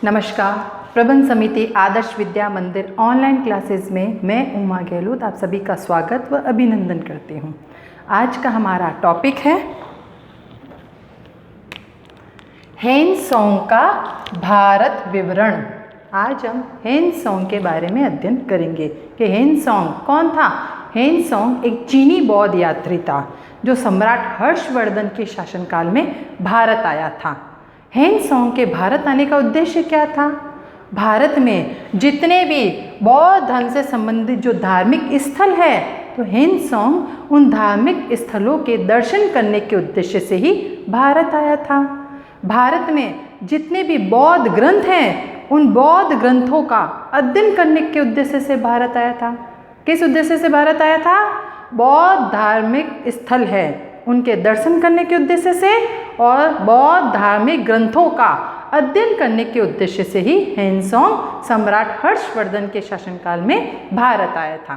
नमस्कार। प्रबंध समिति आदर्श विद्या मंदिर ऑनलाइन क्लासेस में मैं उमा गहलोत आप सभी का स्वागत व अभिनंदन करती हूँ। आज का हमारा टॉपिक है हेन सॉन्ग का भारत विवरण। आज हम हेन सॉन्ग के बारे में अध्ययन करेंगे कि हेन सॉन्ग कौन था। हेन सॉन्ग एक चीनी बौद्ध यात्री था जो सम्राट हर्षवर्धन के शासनकाल में भारत आया था। हेन सॉन्ग के भारत आने का उद्देश्य क्या था? भारत में जितने भी बौद्ध धर्म से संबंधित जो धार्मिक स्थल है तो हेन सॉन्ग उन धार्मिक स्थलों के दर्शन करने के उद्देश्य से ही भारत आया था। भारत में जितने भी बौद्ध ग्रंथ हैं उन बौद्ध ग्रंथों का अध्ययन करने के उद्देश्य से भारत आया था। किस उद्देश्य से भारत आया था? बौद्ध धार्मिक स्थल है उनके दर्शन करने के उद्देश्य से और बौद्ध धार्मिक ग्रंथों का अध्ययन करने के उद्देश्य से ही हेन सॉन्ग सम्राट हर्षवर्धन के शासनकाल में भारत आया था।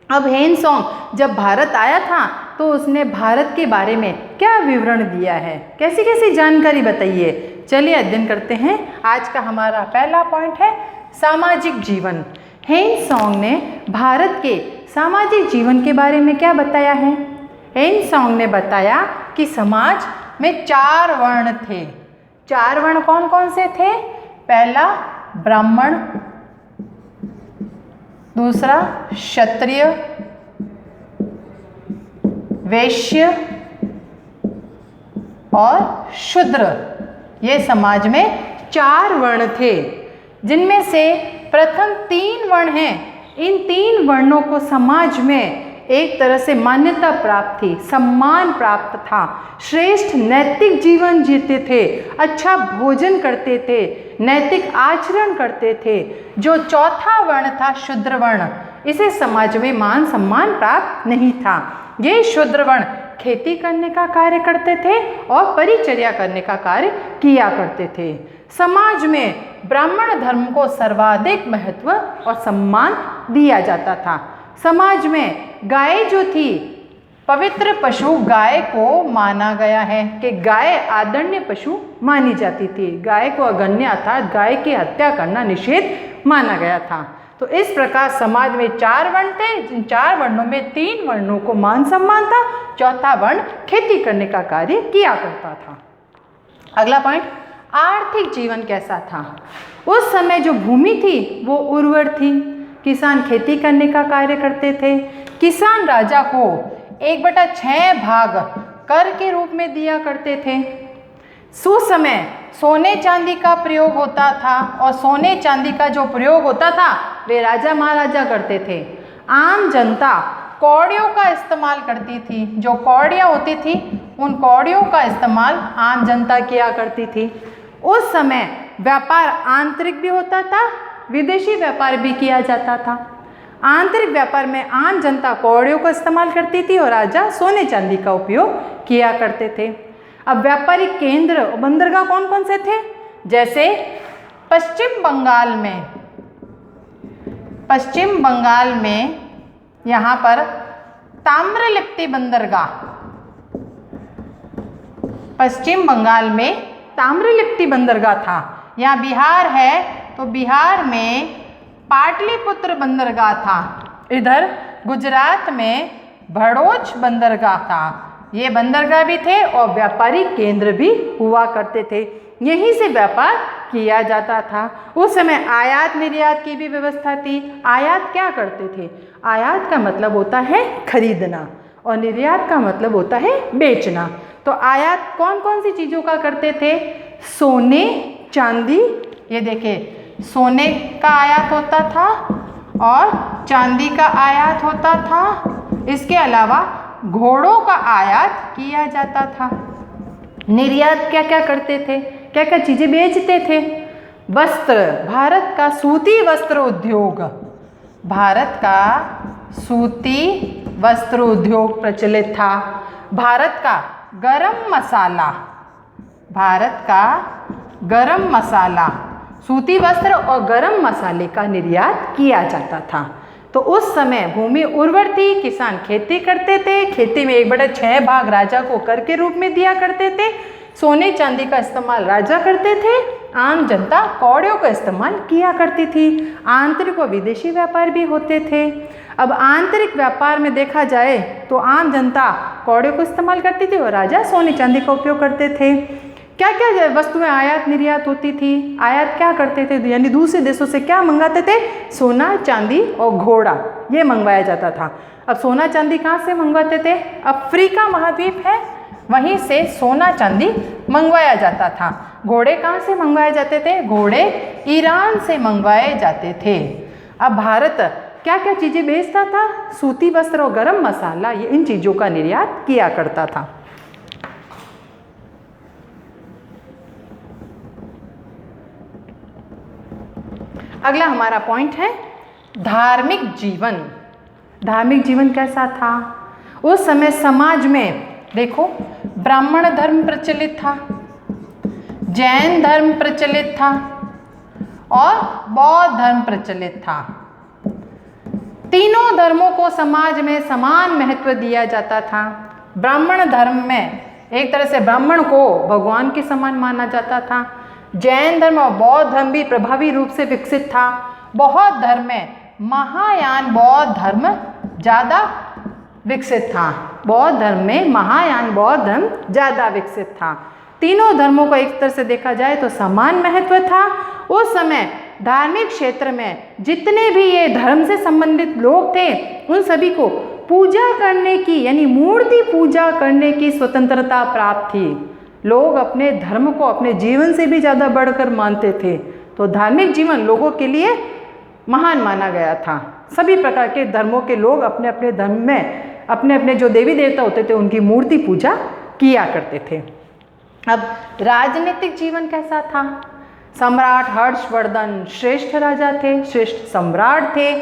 अब हेन सॉन्ग जब भारत आया था तो उसने भारत के बारे में क्या विवरण दिया है, कैसी कैसी जानकारी बताइए। चलिए अध्ययन करते हैं। आज का हमारा पहला पॉइंट है सामाजिक जीवन। हेन सॉन्ग ने भारत के सामाजिक जीवन के बारे में क्या बताया है? हेन सॉन्ग ने बताया कि समाज में 4 वर्ण थे। 4 वर्ण कौन कौन से थे? पहला ब्राह्मण, दूसरा क्षत्रिय, वैश्य और शूद्र। ये समाज में 4 वर्ण थे जिनमें से प्रथम 3 वर्ण हैं। इन 3 वर्णों को समाज में एक तरह से मान्यता प्राप्त थी, सम्मान प्राप्त था, श्रेष्ठ नैतिक जीवन जीते थे, अच्छा भोजन करते थे, नैतिक आचरण करते थे। जो चौथा वर्ण था शूद्र वर्ण, इसे समाज में मान सम्मान प्राप्त नहीं था। ये शूद्र वर्ण खेती करने का कार्य करते थे और परिचर्या करने का कार्य किया करते थे। समाज में ब्राह्मण धर्म को सर्वाधिक महत्व और सम्मान दिया जाता था। समाज में गाय जो थी, पवित्र पशु गाय को माना गया है कि गाय आदरणीय पशु मानी जाती थी। गाय को अगण्य अर्थात गाय की हत्या करना निषेध माना गया था। तो इस प्रकार समाज में 4 वर्ण थे। जिन 4 वर्णों में 3 वर्णों को मान सम्मान था, चौथा वर्ण खेती करने का कार्य किया करता था। अगला पॉइंट, आर्थिक जीवन कैसा था? उस समय जो भूमि थी वो उर्वर थी। किसान खेती करने का कार्य करते थे। किसान राजा को 1/6 भाग कर के रूप में दिया करते थे। उस समय सोने चांदी का प्रयोग होता था और सोने चांदी का जो प्रयोग होता था वे राजा महाराजा करते थे। आम जनता कौड़ियों का इस्तेमाल करती थी। जो कौड़ियाँ होती थी उन कौड़ियों का इस्तेमाल आम जनता किया करती थी। उस समय व्यापार आंतरिक भी होता था, विदेशी व्यापार भी किया जाता था। आंतरिक व्यापार में आम जनता कौड़ियों का इस्तेमाल करती थी और राजा सोने चांदी का उपयोग किया करते थे। अब व्यापारिक केंद्र और बंदरगाह कौन कौन से थे? जैसे पश्चिम बंगाल में यहाँ पर ताम्रलिप्ति बंदरगाह, पश्चिम बंगाल में ताम्रलिप्ति बंदरगाह था। यहाँ बिहार है तो बिहार में पाटलिपुत्र बंदरगाह था। इधर गुजरात में भड़ोच बंदरगाह था। ये बंदरगाह भी थे और व्यापारिक केंद्र भी हुआ करते थे। यहीं से व्यापार किया जाता था। उस समय आयात निर्यात की भी व्यवस्था थी। आयात क्या करते थे? आयात का मतलब होता है खरीदना और निर्यात का मतलब होता है बेचना। तो आयात कौन कौन सी चीज़ों का करते थे? सोने चांदी, ये देखिए सोने का आयात होता था और चांदी का आयात होता था। इसके अलावा घोड़ों का आयात किया जाता था। निर्यात क्या क्या करते थे, क्या क्या चीज़ें बेचते थे? वस्त्र, भारत का सूती वस्त्र उद्योग, भारत का सूती वस्त्र उद्योग प्रचलित था। भारत का गरम मसाला, भारत का गरम मसाला, सूती वस्त्र और गरम मसाले का निर्यात किया जाता था। तो उस समय भूमि उर्वर थी, किसान खेती करते थे। खेती में 1/6 भाग राजा को कर के रूप में दिया करते थे। सोने चांदी का इस्तेमाल राजा करते थे आम जनता कौड़ियों का इस्तेमाल किया करती थी। आंतरिक और विदेशी व्यापार भी होते थे। अब आंतरिक व्यापार में देखा जाए तो आम जनता कौड़ियों को इस्तेमाल करती थी और राजा सोने चांदी का उपयोग करते थे। क्या क्या वस्तुएं आयात निर्यात होती थी? आयात क्या करते थे, यानी दूसरे देशों से क्या मंगाते थे? सोना, चांदी और घोड़ा, ये मंगवाया जाता था। अब सोना चांदी कहाँ से मंगवाते थे? अफ्रीका महाद्वीप है, वहीं से सोना चांदी मंगवाया जाता था। घोड़े कहाँ से मंगवाए जाते थे? घोड़े ईरान से मंगवाए जाते थे। अब भारत क्या क्या चीज़ें बेचता था? सूती वस्त्र और गरम मसाला, ये इन चीज़ों का निर्यात किया करता था। अगला हमारा पॉइंट है धार्मिक जीवन। धार्मिक जीवन कैसा था? उस समय समाज में देखो, ब्राह्मण धर्म प्रचलित था, जैन धर्म प्रचलित था और बौद्ध धर्म प्रचलित था। तीनों धर्मों को समाज में समान महत्व दिया जाता था। ब्राह्मण धर्म में एक तरह से ब्राह्मण को भगवान के समान माना जाता था। जैन धर्म और बौद्ध धर्म भी प्रभावी रूप से विकसित था। बौद्ध धर्म में महायान बौद्ध धर्म ज़्यादा विकसित था। बौद्ध धर्म में महायान बौद्ध धर्म ज़्यादा विकसित था। तीनों धर्मों को एक तरह से देखा जाए तो समान महत्व था। उस समय धार्मिक क्षेत्र में जितने भी ये धर्म से संबंधित लोग थे, उन सभी को पूजा करने की, यानी मूर्ति पूजा करने की स्वतंत्रता प्राप्त थी। लोग अपने धर्म को अपने जीवन से भी ज़्यादा बढ़कर मानते थे। तो धार्मिक जीवन लोगों के लिए महान माना गया था। सभी प्रकार के धर्मों के लोग अपने अपने धर्म में अपने अपने जो देवी देवता होते थे उनकी मूर्ति पूजा किया करते थे। अब राजनीतिक जीवन कैसा था? सम्राट हर्षवर्धन श्रेष्ठ राजा थे, श्रेष्ठ सम्राट थे।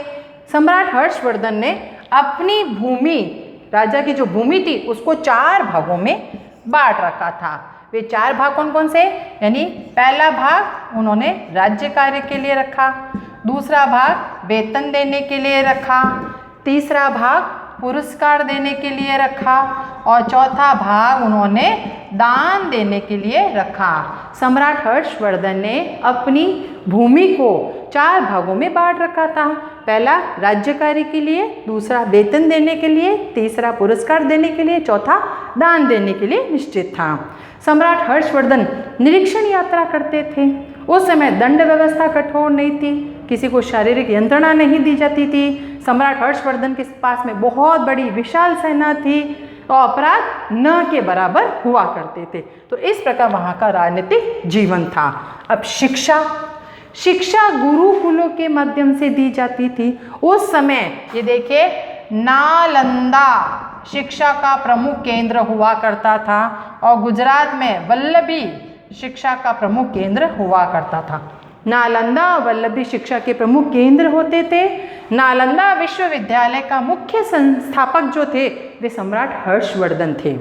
सम्राट हर्षवर्धन ने अपनी भूमि, राजा की जो भूमि थी, उसको 4 भागों में बांट रखा था। वे 4 भाग कौन कौन से? यानी पहला भाग उन्होंने राज्य कार्य के लिए रखा, दूसरा भाग वेतन देने के लिए रखा, तीसरा भाग पुरस्कार देने के लिए रखा और चौथा भाग उन्होंने दान देने के लिए रखा। सम्राट हर्षवर्धन ने अपनी भूमि को 4 भागों में बांट रखा था। पहला राज्य कार्य के लिए, दूसरा वेतन देने के लिए, तीसरा पुरस्कार देने के लिए, चौथा दान देने के लिए निश्चित था। सम्राट हर्षवर्धन निरीक्षण यात्रा करते थे। उस समय दंड व्यवस्था कठोर नहीं थी, किसी को शारीरिक यंत्रणा नहीं दी जाती थी। सम्राट हर्षवर्धन के पास में बहुत बड़ी विशाल सेना थी और अपराध न के बराबर हुआ करते थे। तो इस प्रकार वहाँ का राजनीतिक जीवन था। अब शिक्षा गुरुकुलों के माध्यम से दी जाती थी। उस समय ये देखिए, नालंदा शिक्षा का प्रमुख केंद्र हुआ करता था और गुजरात में वल्लभी शिक्षा का प्रमुख केंद्र हुआ करता था। नालंदा और वल्लभी शिक्षा के प्रमुख केंद्र होते थे। नालंदा विश्वविद्यालय का मुख्य संस्थापक जो थे वे सम्राट हर्षवर्धन थे।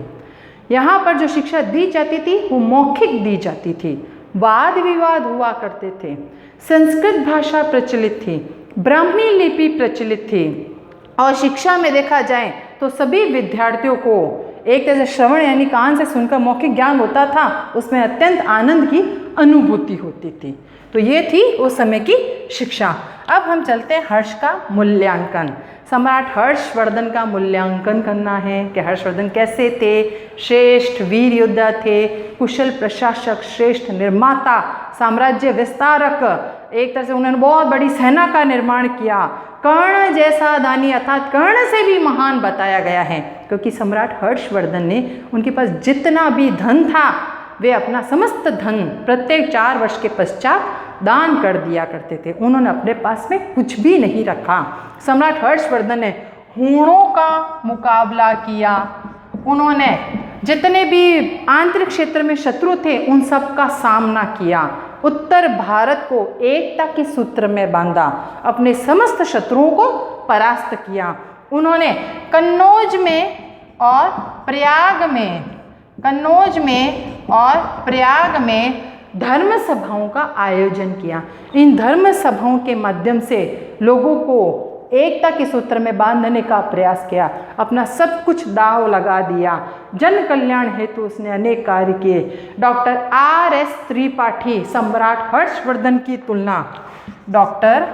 यहाँ पर जो शिक्षा दी जाती थी वो मौखिक दी जाती थी, वाद विवाद हुआ करते थे, संस्कृत भाषा प्रचलित थी, ब्राह्मी लिपि प्रचलित थी और शिक्षा में देखा जाए तो सभी विद्यार्थियों को एक तरह से श्रवण यानी कान से सुनकर मौखिक ज्ञान होता था, उसमें अत्यंत आनंद की अनुभूति होती थी। तो ये थी उस समय की शिक्षा। अब हम चलते हैं हर्ष का मूल्यांकन। सम्राट हर्षवर्धन का मूल्यांकन करना है कि हर्षवर्धन कैसे थे। श्रेष्ठ वीर योद्धा थे, कुशल प्रशासक, श्रेष्ठ निर्माता, साम्राज्य विस्तारक, एक तरह से उन्होंने बहुत बड़ी सेना का निर्माण किया। कर्ण जैसा दानी अर्थात कर्ण से भी महान बताया गया है, क्योंकि सम्राट हर्षवर्धन ने उनके पास जितना भी धन था वे अपना समस्त धन प्रत्येक 4 वर्ष के पश्चात दान कर दिया करते थे। उन्होंने अपने पास में कुछ भी नहीं रखा। सम्राट हर्षवर्धन ने हूणों का मुकाबला किया। उन्होंने जितने भी आंतरिक क्षेत्र में शत्रु थे उन सब का सामना किया। उत्तर भारत को एकता के सूत्र में बांधा, अपने समस्त शत्रुओं को परास्त किया। उन्होंने कन्नौज और प्रयाग में धर्म सभाओं का आयोजन किया। इन धर्म सभाओं के माध्यम से लोगों को एकता के सूत्र में बांधने का प्रयास किया, अपना सब कुछ दांव लगा दिया। जन कल्याण हेतु उसने अनेक कार्य किए। Doctor R.S. त्रिपाठी सम्राट हर्षवर्धन की तुलना, डॉक्टर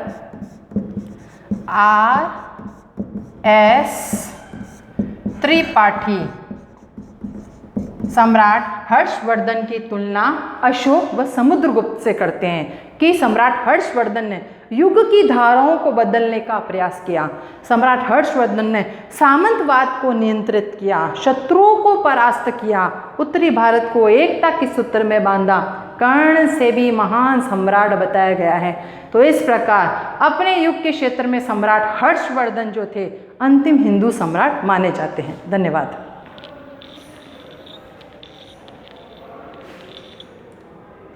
R.S. त्रिपाठी सम्राट हर्षवर्धन की तुलना अशोक व समुद्रगुप्त से करते हैं कि सम्राट हर्षवर्धन ने युग की धाराओं को बदलने का प्रयास किया। सम्राट हर्षवर्धन ने सामंतवाद को नियंत्रित किया, शत्रुओं को परास्त किया, उत्तरी भारत को एकता के सूत्र में बांधा, कर्ण से भी महान सम्राट बताया गया है। तो इस प्रकार अपने युग के क्षेत्र में सम्राट हर्षवर्धन जो थे अंतिम हिंदू सम्राट माने जाते हैं। धन्यवाद।